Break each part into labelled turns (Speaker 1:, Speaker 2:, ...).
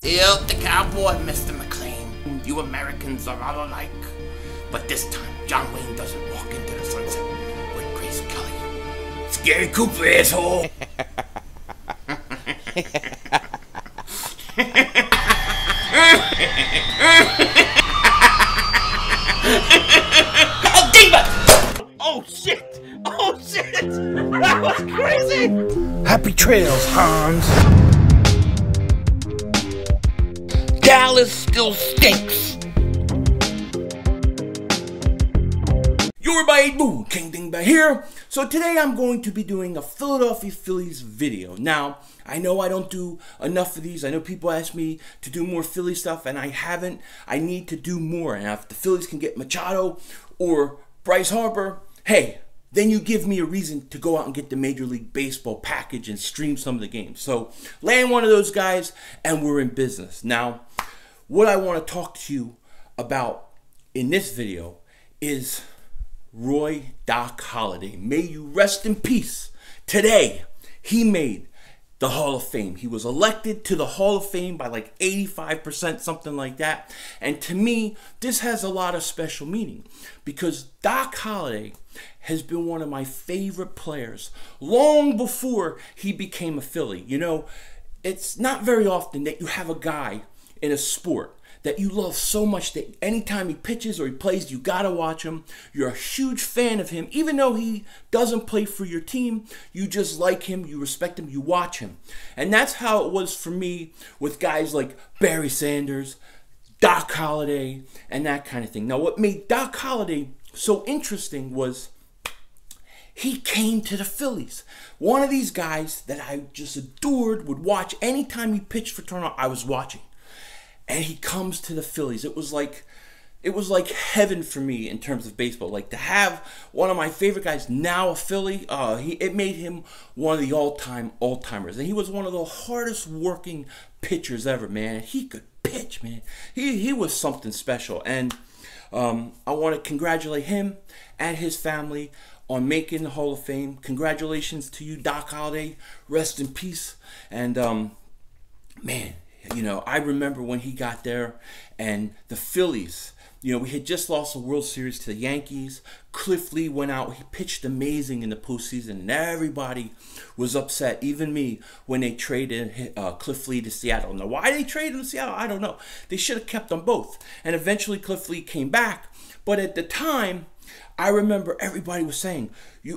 Speaker 1: Hail the cowboy, Mr. McLean. You Americans are all alike. But this time, John Wayne doesn't walk into the sunset with Grace Kelly. Scary Cooper, asshole! Oh, diva! Oh, shit! Oh, shit! That was crazy!
Speaker 2: Happy trails, Hans.
Speaker 1: Dallas still stinks. Yo everybody, Boo King Dingbat here. So today I'm going to be doing a Philadelphia Phillies video. Now, I know I don't do enough of these. I know people ask me to do more Philly stuff and I haven't. I need to do more. And if the Phillies can get Machado or Bryce Harper, hey, then you give me a reason to go out and get the Major League Baseball package and stream some of the games. So land one of those guys and we're in business. Now, what I want to talk to you about in this video is Roy Doc Halladay. May you rest in peace. Today, he made the Hall of Fame. He was elected to the Hall of Fame by like 85%, something like that. And to me, this has a lot of special meaning because Doc Halladay has been one of my favorite players long before he became a Philly. You know, it's not very often that you have a guy in a sport that you love so much that anytime he pitches or he plays, you gotta watch him. You're a huge fan of him. Even though he doesn't play for your team, you just like him, you respect him, you watch him. And that's how it was for me with guys like Barry Sanders, Doc Halladay, and that kind of thing. Now, what made Doc Halladay so interesting was he came to the Phillies. One of these guys that I just adored, would watch anytime he pitched for Toronto, I was watching. And he comes to the Phillies. It was like heaven for me in terms of baseball. Like to have one of my favorite guys now a Philly, it made him one of the all-timers. And he was one of the hardest working pitchers ever, man. He could pitch, man. He was something special. And I want to congratulate him and his family on making the Hall of Fame. Congratulations to you, Doc Halladay. Rest in peace. And man, you know, I remember when he got there and the Phillies, you know, we had just lost the World Series to the Yankees. Cliff Lee went out. He pitched amazing in the postseason, and everybody was upset, even me, when they traded Cliff Lee to Seattle. Now, why they traded him to Seattle, I don't know. They should have kept them both. And eventually Cliff Lee came back. But at the time, I remember everybody was saying,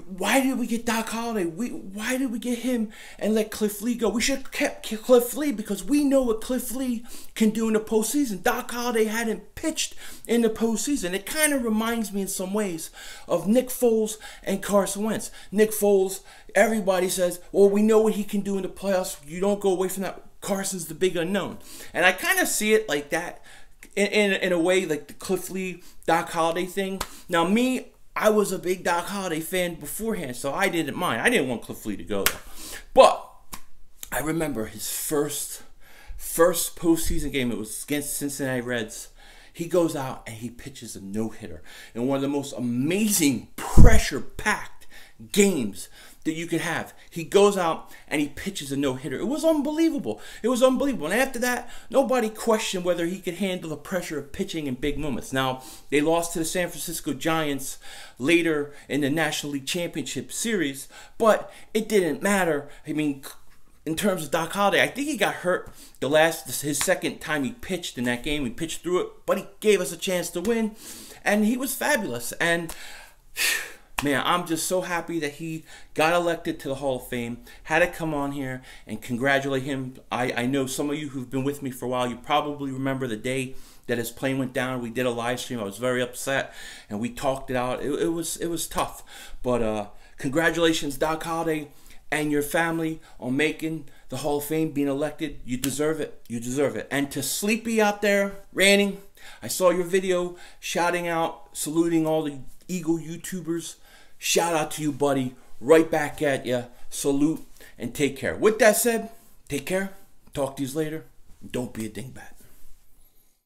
Speaker 1: why did we get Doc Halladay? Why did we get him and let Cliff Lee go? We should have kept Cliff Lee because we know what Cliff Lee can do in the postseason. Doc Halladay hadn't pitched in the postseason. It kind of reminds me in some ways of Nick Foles and Carson Wentz. Nick Foles, everybody says, well, we know what he can do in the playoffs. You don't go away from that. Carson's the big unknown. And I kind of see it like that in a way, like the Cliff Lee, Doc Halladay thing. Now, me, I was a big Doc Halladay fan beforehand, so I didn't mind. I didn't want Cliff Lee to go, though. But I remember his first postseason game. It was against Cincinnati Reds. He goes out and he pitches a no-hitter in one of the most amazing pressure-packed games that you could have. He goes out and he pitches a no-hitter. It was unbelievable. It was unbelievable. And after that, nobody questioned whether he could handle the pressure of pitching in big moments. Now, they lost to the San Francisco Giants later in the National League Championship Series, but it didn't matter. I mean, in terms of Doc Halladay, I think he got hurt his second time he pitched in that game. He pitched through it, but he gave us a chance to win, and he was fabulous. And man, I'm just so happy that he got elected to the Hall of Fame. Had to come on here and congratulate him. I know some of you who've been with me for a while, you probably remember the day that his plane went down. We did a live stream. I was very upset, and we talked it out. It was tough. But congratulations, Doc Halladay, and your family on making the Hall of Fame, being elected. You deserve it. You deserve it. And to Sleepy out there, ranting, I saw your video shouting out, saluting all the Eagle YouTubers. Shout out to you, buddy. Right back at you. Salute and take care. With that said, take care. Talk to you later. Don't be a dingbat.